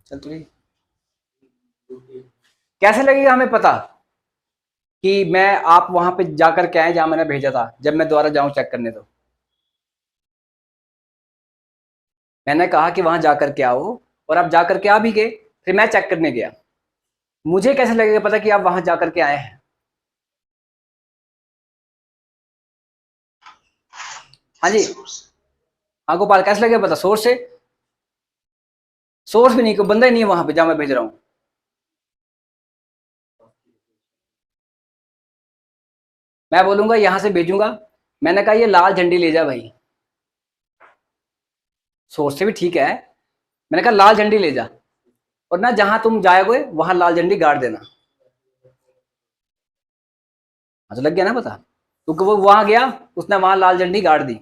चल तो ठीक। कैसे लगेगा हमें पता कि मैं आप वहां पे जाकर के आए जहां मैंने भेजा था, जब मैं दोबारा जाऊं चेक करने? तो मैंने कहा कि वहां जाकर के आओ और आप जाकर के आ भी गए, फिर मैं चेक करने गया, मुझे कैसे लगेगा पता कि आप वहां जाकर के आए हैं? हाँ जी। हाँ गोपाल, कैसे लगेगा पता? सोर्स से? सोर्स भी नहीं, कोई बंदा ही नहीं है वहां पे जहां मैं भेज रहा हूँ। मैं बोलूंगा यहां से भेजूंगा, मैंने कहा ये लाल झंडी ले जा भाई। सोर्स से भी ठीक है, मैंने कहा लाल झंडी ले जा, और ना जहां तुम जाओगे वहां लाल झंडी गाड़ देना। हाँ तो लग गया ना पता, क्योंकि वो वहां गया, उसने वहां लाल झंडी गाड़ दी,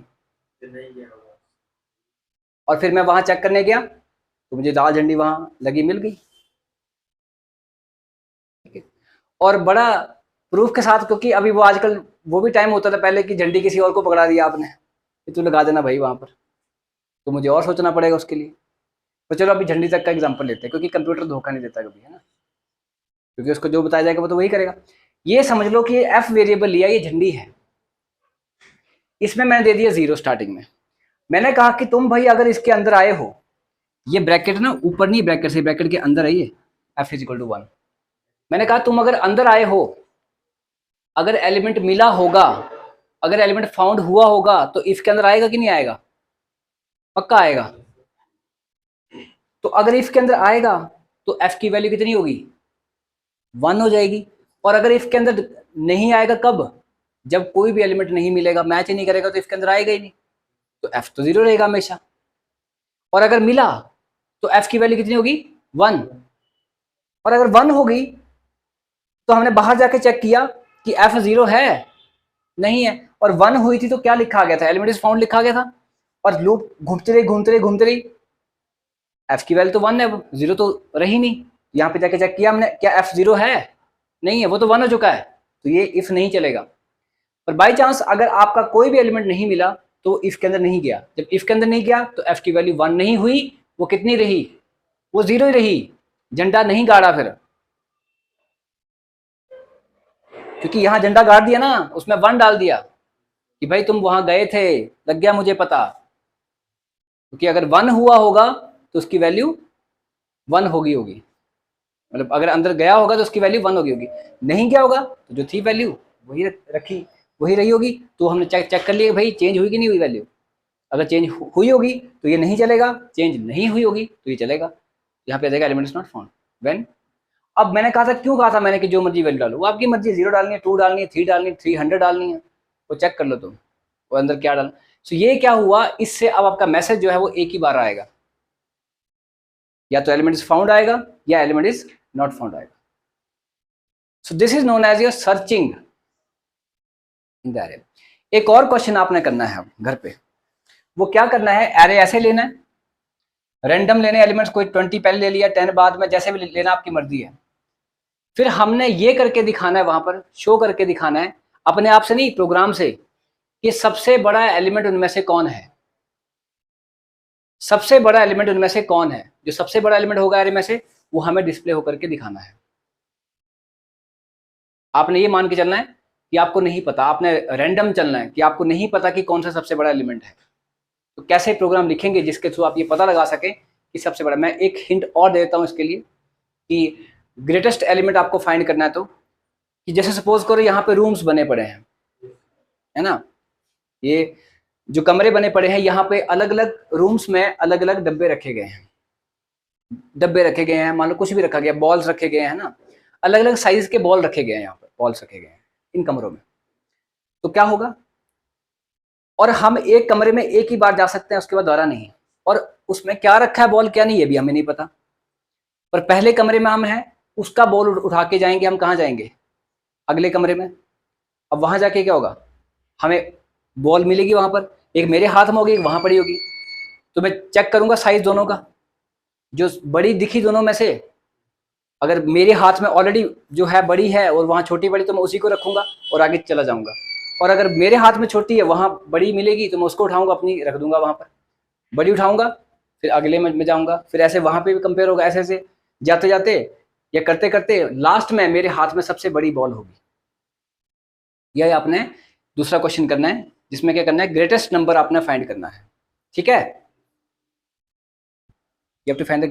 और फिर मैं वहां चेक करने गया तो मुझे लाल झंडी वहां लगी मिल गई। और बड़ा प्रूफ के साथ, क्योंकि अभी वो आजकल वो भी टाइम होता था पहले कि झंडी किसी और को पकड़ा दिया आपने कि तू लगा देना भाई वहां पर, तो मुझे और सोचना पड़ेगा उसके लिए। तो चलो अभी झंडी तक का एग्जांपल लेते हैं, क्योंकि कंप्यूटर धोखा नहीं देता कभी, है ना, क्योंकि उसको जो बताया जाएगा वो तो वही करेगा। ये समझ लो कि ये एफ वेरिएबल लिया, ये झंडी है, इसमें मैंने दे दिया 0 स्टार्टिंग में। मैंने कहा कि तुम भाई अगर इसके अंदर आए हो, ये ब्रैकेट ना ऊपर नहीं, ब्रैकेट से ब्रैकेट के अंदर है ये, एफ इज इक्वल टू 1। मैंने कहा तुम अगर अंदर आए हो, अगर एलिमेंट मिला होगा, अगर एलिमेंट फाउंड हुआ होगा, तो इफ के अंदर आएगा कि नहीं आएगा? पक्का आएगा। तो अगर इफ के अंदर आएगा तो एफ की वैल्यू कितनी होगी? 1 हो जाएगी। और अगर इफ के अंदर नहीं आएगा, कब? जब कोई भी एलिमेंट नहीं मिलेगा, मैच ही नहीं करेगा, तो इफ के अंदर आएगा ही नहीं, तो एफ तो 0 रहेगा हमेशा। और अगर मिला तो एफ की वैल्यू कितनी होगी? 1। और अगर 1 होगी तो हमने बाहर जाके चेक किया कि एफ 0 है, नहीं है, और 1 हुई थी तो क्या लिखा गया था? एलिमेंट इज फाउंड लिखा गया था। और लूप घूमती रही घूमती रही घूमती रही, एफ की वैल्यू तो 1 है, 0 तो रही नहीं। यहाँ पे जाके चेक किया हमने, क्या एफ 0 है? नहीं है, वो तो 1 हो चुका है, तो ये इफ नहीं चलेगा। पर बाई चांस अगर आपका कोई भी एलिमेंट नहीं मिला तो इफ के अंदर नहीं गया, जब इफ के अंदर नहीं गया तो एफ की वैल्यू 1 नहीं हुई, वो कितनी रही? वो 0 ही रही, झंडा नहीं गाड़ा फिर, क्योंकि यहां झंडा गाड़ दिया ना, उसमें 1 डाल दिया कि भाई तुम वहां गए थे, लग गया मुझे पता। क्योंकि अगर 1 हुआ होगा तो उसकी वैल्यू 1 होगी, मतलब अगर अंदर गया होगा तो उसकी वैल्यू 1 होगी। नहीं गया होगा तो जो थी वैल्यू वही रखी, वही रही होगी। तो हमने चेक कर लिया भाई चेंज हुई कि नहीं हुई वैल्यू। अगर चेंज हुई होगी तो ये नहीं चलेगा, चेंज नहीं हुई होगी तो ये चलेगा। यहाँ पे देगा element is not found when. अब मैंने कहा था, क्यों कहा था मैंने कि जो मर्जी वैल्यू डालो, वो आपकी मर्जी, 0 डालनी है, 2 डालनी है, 3 डालनी है, 300 डालनी है, वो चेक कर लो तुम वो अंदर क्या डालना। सो ये क्या हुआ, इससे अब आपका मैसेज जो है वो एक ही बार आएगा, या तो एलिमेंट इज फाउंड आएगा या एलिमेंट इज नॉट फाउंड आएगा। So this is known as your searching in the array. एक और क्वेश्चन आपने करना है घर पे, वो क्या करना है, एरे ऐसे लेना है, रैंडम लेने एलिमेंट्स, कोई 20 पहले ले लिया, 10 बाद में, जैसे भी लेना आपकी मर्जी है। फिर हमने ये करके दिखाना है, वहां पर शो करके दिखाना है, अपने आप से नहीं, प्रोग्राम से, कि सबसे बड़ा एलिमेंट उनमें से कौन है। सबसे बड़ा एलिमेंट उनमें से कौन है, जो सबसे बड़ा एलिमेंट होगा एरे में से, वो हमें डिस्प्ले होकर के दिखाना है। आपने ये मान के चलना है कि आपको नहीं पता, आपने रैंडम चलना है कि आपको नहीं पता कि कौन सा सबसे बड़ा एलिमेंट है। तो कैसे प्रोग्राम लिखेंगे जिसके थ्रू आप ये पता लगा सके कि सबसे बड़ा। मैं एक हिंट और देता हूं इसके लिए, कि ग्रेटेस्ट एलिमेंट आपको फाइंड करना है, तो कि जैसे सपोज करो यहाँ पे रूम्स बने पड़े हैं, है ना, ये जो कमरे बने पड़े हैं, यहाँ पे अलग अलग रूम्स में अलग अलग डब्बे रखे गए हैं, मान लो कुछ भी रखा गया, बॉल्स रखे गए हैं ना, अलग अलग साइज के बॉल रखे गए हैं, यहाँ पे बॉल्स रखे गए हैं इन कमरों में। तो क्या होगा, और हम एक कमरे में एक ही बार जा सकते हैं, उसके बाद दोबारा नहीं। और उसमें क्या रखा है बॉल क्या नहीं, ये भी हमें नहीं पता। पर पहले कमरे में हम हैं, उसका बॉल उठा के जाएंगे, हम कहाँ जाएंगे, अगले कमरे में। अब वहां जाके क्या होगा, हमें बॉल मिलेगी वहां पर, एक मेरे हाथ में होगी, एक वहां पड़ी होगी। तो मैं चेक करूंगा साइज दोनों का, जो बड़ी दिखी दोनों में से, अगर मेरे हाथ में ऑलरेडी जो है बड़ी है और वहां छोटी बड़ी, तो मैं उसी को रखूंगा और आगे चला जाऊंगा। और अगर मेरे हाथ में छोटी है, वहां बड़ी मिलेगी, तो मैं उसको उठाऊंगा, अपनी रख दूंगा वहां पर, बड़ी उठाऊंगा, फिर अगले में जाऊंगा, फिर ऐसे वहां पे भी कंपेयर होगा, ऐसे ऐसे जाते जाते या करते करते लास्ट में मेरे हाथ में सबसे बड़ी बॉल होगी। यह आपने दूसरा क्वेश्चन करना है, जिसमें क्या करना है, ग्रेटेस्ट नंबर आपने फाइंड करना है। ठीक है, you have to find the